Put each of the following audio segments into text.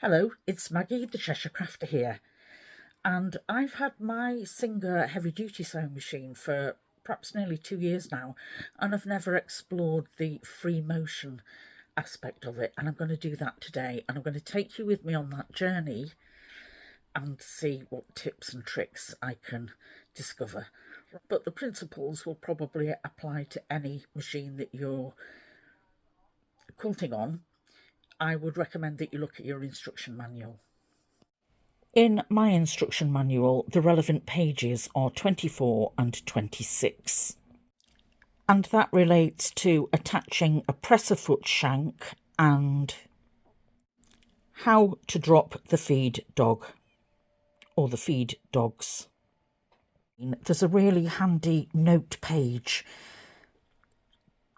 Hello, it's Maggie, the Cheshire Crafter here, and I've had my Singer heavy-duty sewing machine for perhaps nearly 2 years now, and I've never explored the free motion aspect of it, and I'm going to do that today, and I'm going to take you with me on that journey and see what tips and tricks I can discover. But the principles will probably apply to any machine that you're quilting on. I would recommend that you look at your instruction manual. In my instruction manual, the relevant pages are 24 and 26. And that relates to attaching a presser foot shank and how to drop the feed dog or the feed dogs. There's a really handy note page.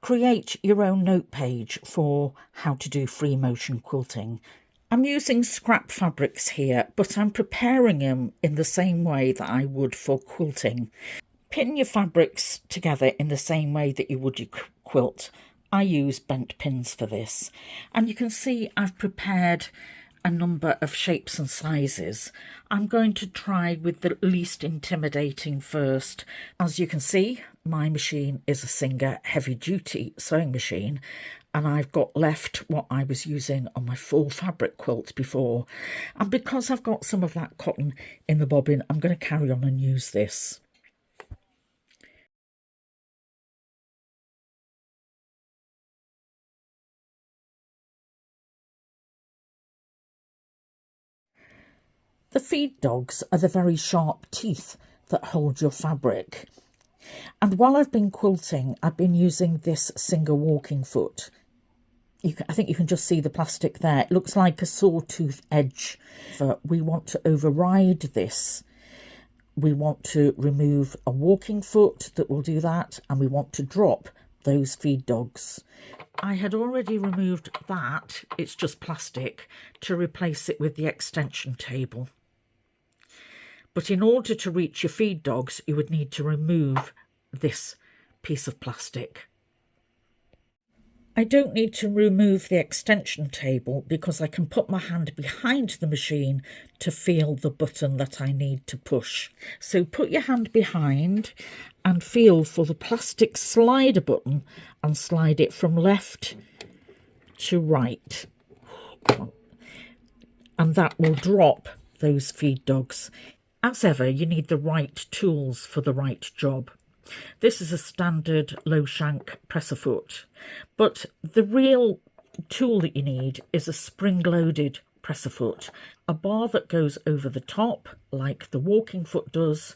Create your own note page for how to do free motion quilting. I'm using scrap fabrics here, but I'm preparing them in the same way that I would for quilting. Pin your fabrics together in the same way that you would your quilt. I use bent pins for this. And you can see I've prepared a number of shapes and sizes. I'm going to try with the least intimidating first. As you can see, my machine is a Singer heavy-duty sewing machine, and I've got left what I was using on my full fabric quilt before. And because I've got some of that cotton in the bobbin, I'm going to carry on and use this. The feed dogs are the very sharp teeth that hold your fabric. And while I've been quilting, I've been using this Singer walking foot. I think you can just see the plastic there. It looks like a sawtooth edge. We want to override this. We want to remove a walking foot that will do that, and we want to drop those feed dogs. I had already removed that, it's just plastic, to replace it with the extension table. But in order to reach your feed dogs, you would need to remove this piece of plastic. I don't need to remove the extension table because I can put my hand behind the machine to feel the button that I need to push. So put your hand behind and feel for the plastic slider button and slide it from left to right. And that will drop those feed dogs. As ever, you need the right tools for the right job. This is a standard low shank presser foot, but the real tool that you need is a spring-loaded presser foot, a bar that goes over the top like the walking foot does.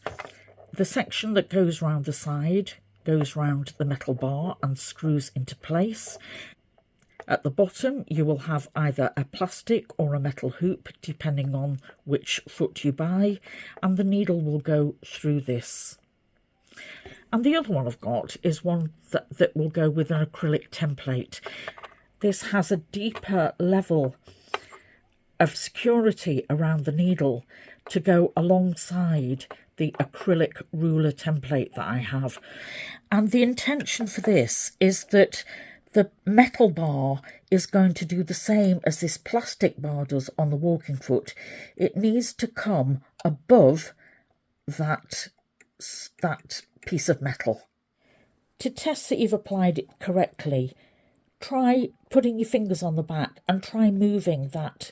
The section that goes round the side goes round the metal bar and screws into place. At the bottom you will have either a plastic or a metal hoop depending on which foot you buy, and the needle will go through this. And the other one I've got is one that will go with an acrylic template. This has a deeper level of security around the needle to go alongside the acrylic ruler template that I have. And the intention for this is that the metal bar is going to do the same as this plastic bar does on the walking foot. It needs to come above that piece of metal. To test that you've applied it correctly, try putting your fingers on the back and try moving that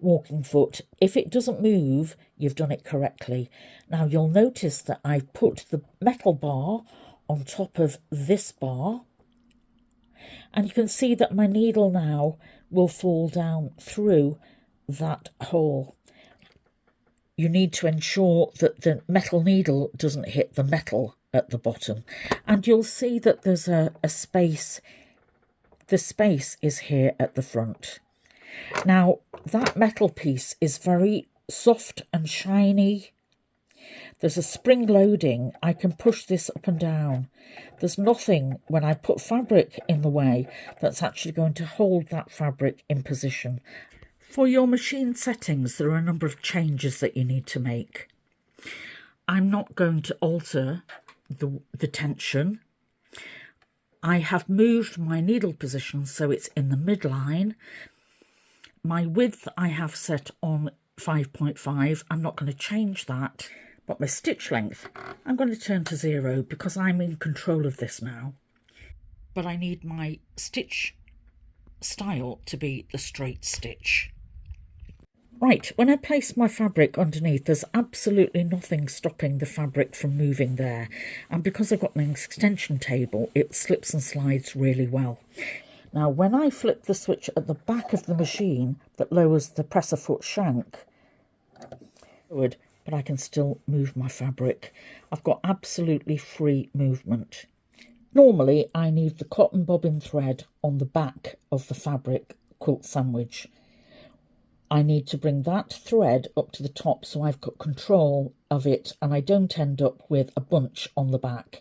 walking foot. If it doesn't move, you've done it correctly. Now you'll notice that I've put the metal bar on top of this bar, and you can see that my needle now will fall down through that hole. You need to ensure that the metal needle doesn't hit the metal at the bottom. And you'll see that there's a space. The space is here at the front. Now, that metal piece is very soft and shiny. There's a spring loading. I can push this up and down. There's nothing, when I put fabric in the way, that's actually going to hold that fabric in position. For your machine settings, there are a number of changes that you need to make. I'm not going to alter the tension. I have moved my needle position so it's in the midline. My width I have set on 5.5. I'm not going to change that, but my stitch length I'm going to turn to 0 because I'm in control of this now. But I need my stitch style to be the straight stitch. Right, when I place my fabric underneath, there's absolutely nothing stopping the fabric from moving there. And because I've got an extension table, it slips and slides really well. Now, when I flip the switch at the back of the machine that lowers the presser foot shank, but I can still move my fabric. I've got absolutely free movement. Normally, I need the cotton bobbin thread on the back of the fabric quilt sandwich. I need to bring that thread up to the top so I've got control of it and I don't end up with a bunch on the back.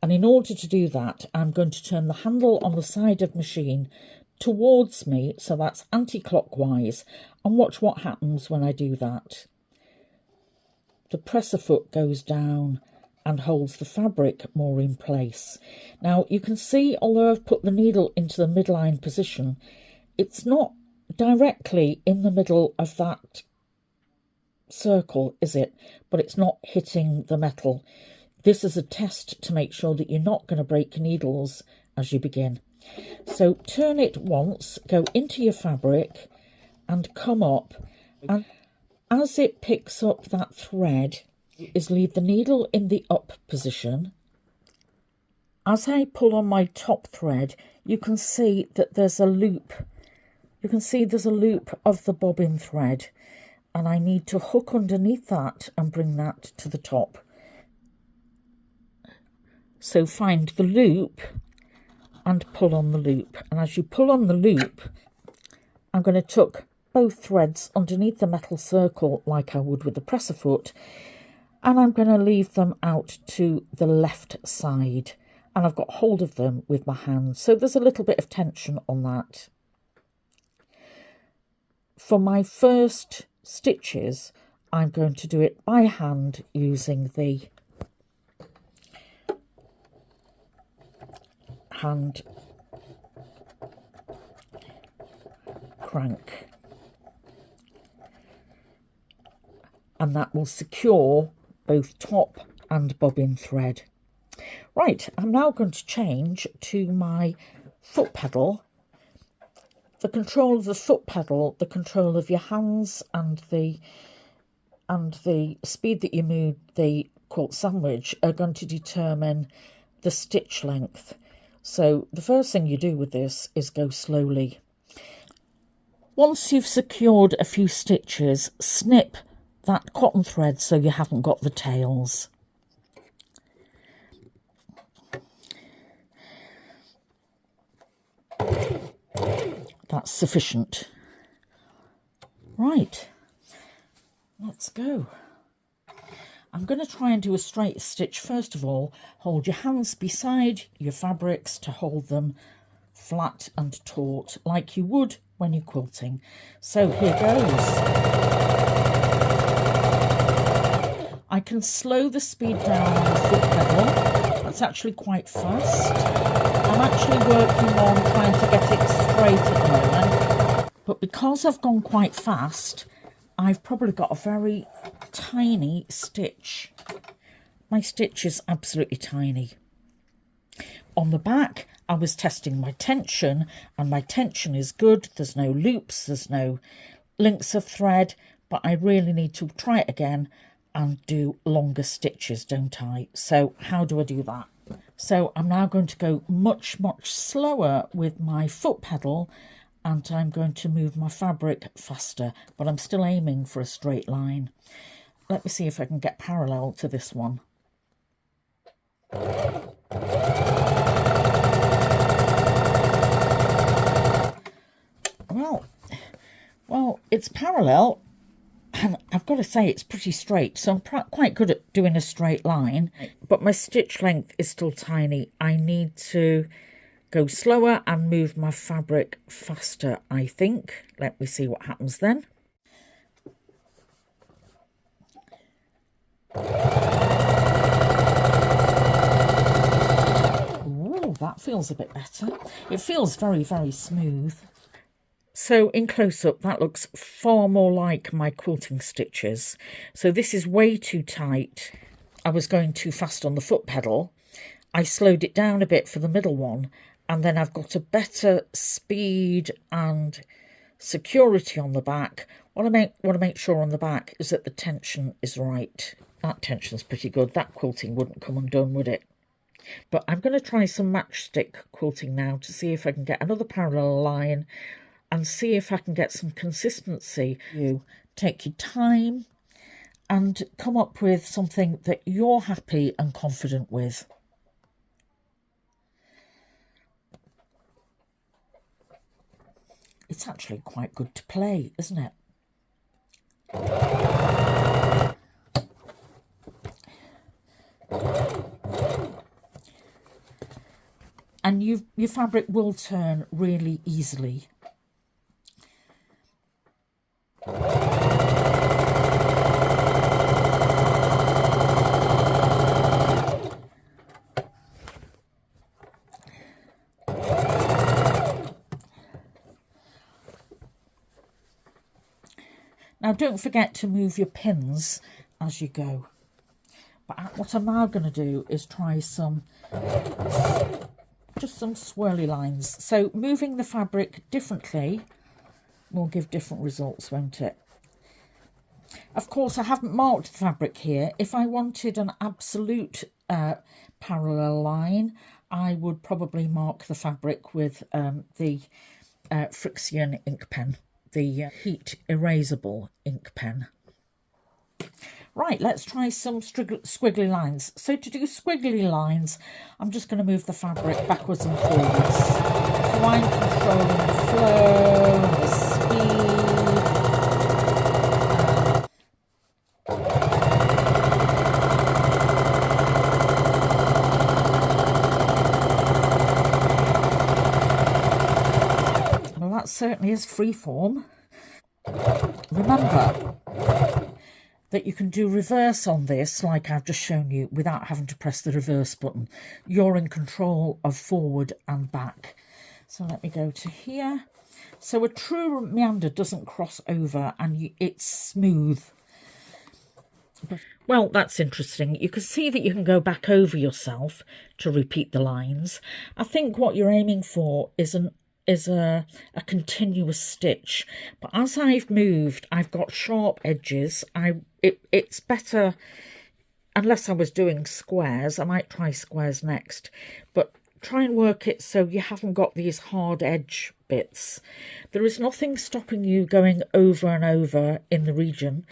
And in order to do that, I'm going to turn the handle on the side of the machine towards me, so that's anti-clockwise, and watch what happens when I do that. The presser foot goes down and holds the fabric more in place. Now you can see, although I've put the needle into the midline position, it's not directly in the middle of that circle, is it? But it's not hitting the metal. This is a test to make sure that you're not going to break your needles as you begin. So turn it once, go into your fabric and come up, and as it picks up that thread, is leave the needle in the up position. As I pull on my top thread, you can see that there's a loop. You can see there's a loop of the bobbin thread, and I need to hook underneath that and bring that to the top. So find the loop and pull on the loop. And as you pull on the loop, I'm going to tuck both threads underneath the metal circle like I would with the presser foot, and I'm going to leave them out to the left side, and I've got hold of them with my hand, so there's a little bit of tension on that. For my first stitches, I'm going to do it by hand using the hand crank, and that will secure both top and bobbin thread. Right, I'm now going to change to my foot pedal. The control of the foot pedal, the control of your hands, and the speed that you move the quilt sandwich are going to determine the stitch length. So the first thing you do with this is go slowly. Once you've secured a few stitches, snip that cotton thread so you haven't got the tails. That's sufficient. Right, let's go. I'm going to try and do a straight stitch. First of all, hold your hands beside your fabrics to hold them flat and taut like you would when you're quilting. So here goes. I can slow the speed down on the foot pedal. That's actually quite fast. I'm actually working on trying to get it straight at the moment, but because I've gone quite fast, I've probably got a very tiny stitch. My stitch is absolutely tiny. On the back, I was testing my tension, and my tension is good. There's no loops, there's no links of thread, but I really need to try it again and do longer stitches, don't I? So how do I do that? So I'm now going to go much slower with my foot pedal, and I'm going to move my fabric faster, but I'm still aiming for a straight line. Let me see if I can get parallel to this one. Well, it's parallel, and I've got to say it's pretty straight, so I'm quite good at doing a straight line, but my stitch length is still tiny. I need to go slower and move my fabric faster, I think. Let me see what happens then. Ooh, that feels a bit better. It feels very smooth. So in close-up, that looks far more like my quilting stitches. So this is way too tight. I was going too fast on the foot pedal. I slowed it down a bit for the middle one, and then I've got a better speed and security on the back. What I want to make sure on the back is that the tension is right. That tension's pretty good. That quilting wouldn't come undone, would it? But I'm going to try some matchstick quilting now to see if I can get another parallel line and see if I can get some consistency. You take your time and come up with something that you're happy and confident with. It's actually quite good to play, isn't it? And your fabric will turn really easily. Now don't forget to move your pins as you go. But what I'm now going to do is try just some swirly lines. So moving the fabric differently will give different results, won't it? Of course, I haven't marked the fabric here. If I wanted an absolute parallel line, I would probably mark the fabric with the Frixion ink pen, the heat erasable ink pen. Right, let's try some squiggly lines. So to do squiggly lines, I'm just going to move the fabric backwards and forwards. So I'm controlling the flow and the speed. Well, that certainly is freeform. Remember that you can do reverse on this, like I've just shown you, without having to press the reverse button. You're in control of forward and back. So let me go to here. So a true meander doesn't cross over and it's smooth. Well, that's interesting. You can see that you can go back over yourself to repeat the lines. I think what you're aiming for is a continuous stitch, but as I've moved, I've got sharp edges. It's better, unless I was doing squares. I might try squares next, but try and work it so you haven't got these hard edge bits. There is nothing stopping you going over and over in the region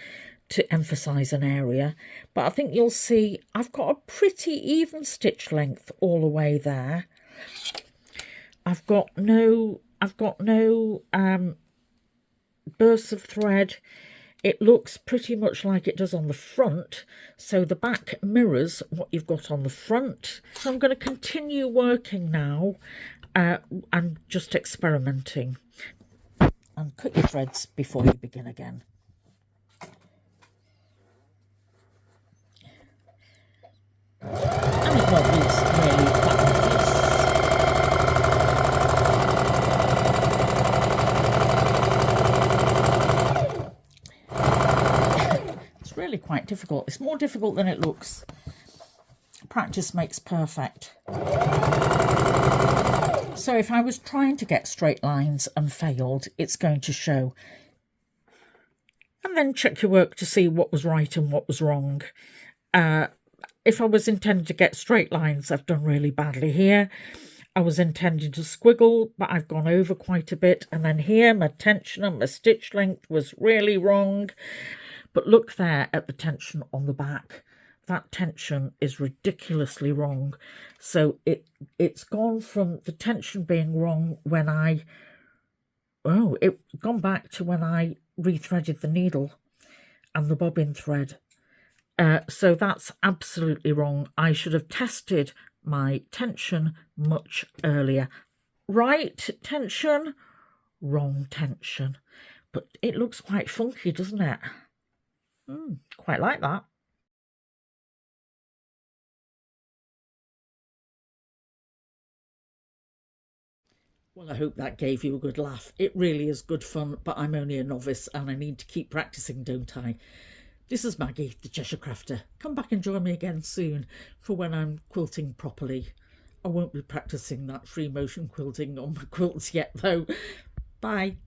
to emphasize an area, but I think you'll see I've got a pretty even stitch length all the way there. I've got no bursts of thread. It looks pretty much like it does on the front, so the back mirrors what you've got on the front. So I'm going to continue working now and just experimenting. And cut your threads before you begin again. And it won't lose really that really quite difficult. It's more difficult than it looks. Practice makes perfect. So if I was trying to get straight lines and failed, it's going to show. And then check your work to see what was right and what was wrong. If I was intending to get straight lines, I've done really badly here. I was intending to squiggle, but I've gone over quite a bit. And then here, my tension and my stitch length was really wrong. But look there at the tension on the back. That tension is ridiculously wrong. So it's gone from the tension being wrong when it's gone back to when I rethreaded the needle and the bobbin thread. So that's absolutely wrong. I should have tested my tension much earlier. Right tension, wrong tension. But it looks quite funky, doesn't it? Quite like that. Well, I hope that gave you a good laugh. It really is good fun, but I'm only a novice and I need to keep practicing, don't I? This is Maggie, the Cheshire Crafter. Come back and join me again soon for when I'm quilting properly. I won't be practicing that free motion quilting on my quilts yet, though. Bye.